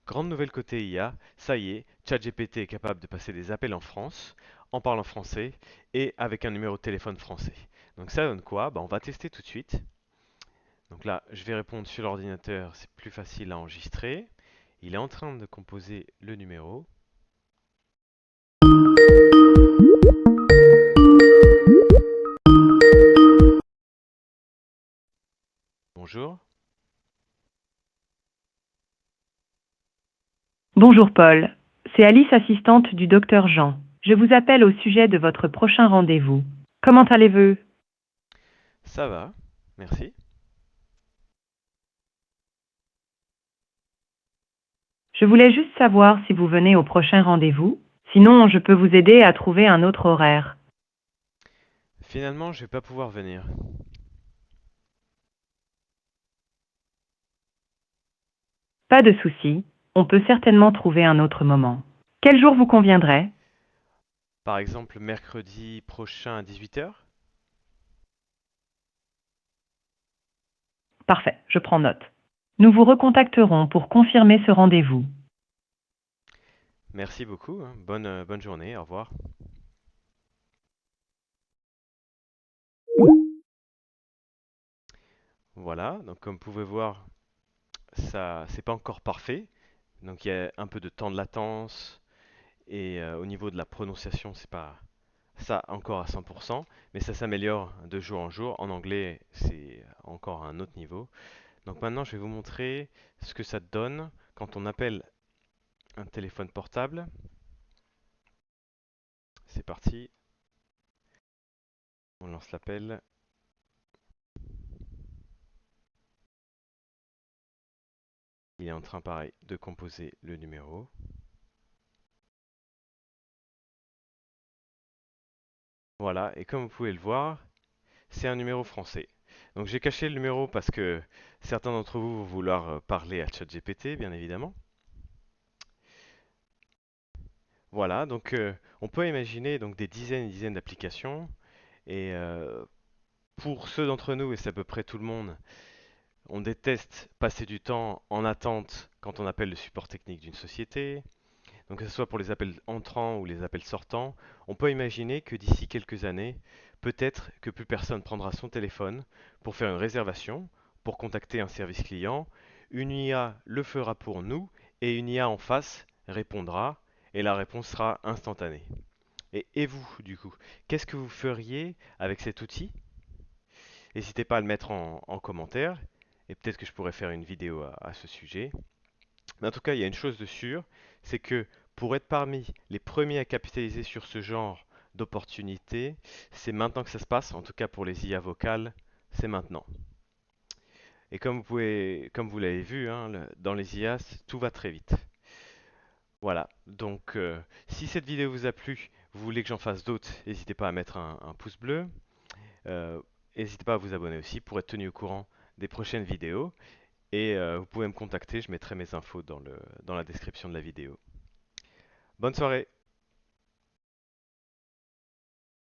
Grande nouvelle côté IA, ça y est, ChatGPT est capable de passer des appels en France, en parlant français et avec un numéro de téléphone français. Donc ça donne quoi? On va tester tout de suite. Donc là, je vais répondre sur l'ordinateur, c'est plus facile à enregistrer. Il est en train de composer le numéro. Bonjour. Bonjour Paul, c'est Alice, assistante du docteur Jean. Je vous appelle au sujet de votre prochain rendez-vous. Comment allez-vous? Ça va, merci. Je voulais juste savoir si vous venez au prochain rendez-vous. Sinon, je peux vous aider à trouver un autre horaire. Finalement, je vais pas pouvoir venir. Pas de souci, on peut certainement trouver un autre moment. Quel jour vous conviendrait? Par exemple, mercredi prochain à 18 heures. Parfait, je prends note. Nous vous recontacterons pour confirmer ce rendez-vous. Merci beaucoup, hein. Bonne journée, au revoir. Voilà, donc comme vous pouvez voir, ça c'est pas encore parfait. Donc il y a un peu de temps de latence et au niveau de la prononciation, c'est pas ça encore à 100%, mais ça s'améliore de jour en jour. En anglais, c'est encore à un autre niveau. Donc maintenant, je vais vous montrer ce que ça donne quand on appelle un téléphone portable. C'est parti, on lance l'appel. Il est en train, pareil, de composer le numéro. Voilà, et comme vous pouvez le voir, c'est un numéro français. Donc j'ai caché le numéro parce que certains d'entre vous vont vouloir parler à ChatGPT, bien évidemment. Voilà, donc on peut imaginer donc des dizaines et dizaines d'applications. Et pour ceux d'entre nous, et c'est à peu près tout le monde, on déteste passer du temps en attente quand on appelle le support technique d'une société. Donc que ce soit pour les appels entrants ou les appels sortants, on peut imaginer que d'ici quelques années, peut-être que plus personne prendra son téléphone pour faire une réservation, pour contacter un service client. Une IA le fera pour nous et une IA en face répondra et la réponse sera instantanée. Et vous, du coup, qu'est-ce que vous feriez avec cet outil? N'hésitez pas à le mettre en commentaire et peut-être que je pourrais faire une vidéo à ce sujet. Mais en tout cas, il y a une chose de sûre, c'est que pour être parmi les premiers à capitaliser sur ce genre d'opportunités, c'est maintenant que ça se passe, en tout cas pour les IA vocales, c'est maintenant. Et comme vous l'avez vu, hein, dans les IA, tout va très vite. Voilà, donc si cette vidéo vous a plu, vous voulez que j'en fasse d'autres, n'hésitez pas à mettre un pouce bleu. Euh, N'hésitez pas à vous abonner aussi pour être tenu au courant des prochaines vidéos. Et vous pouvez me contacter, je mettrai mes infos dans la description de la vidéo. Bonne soirée!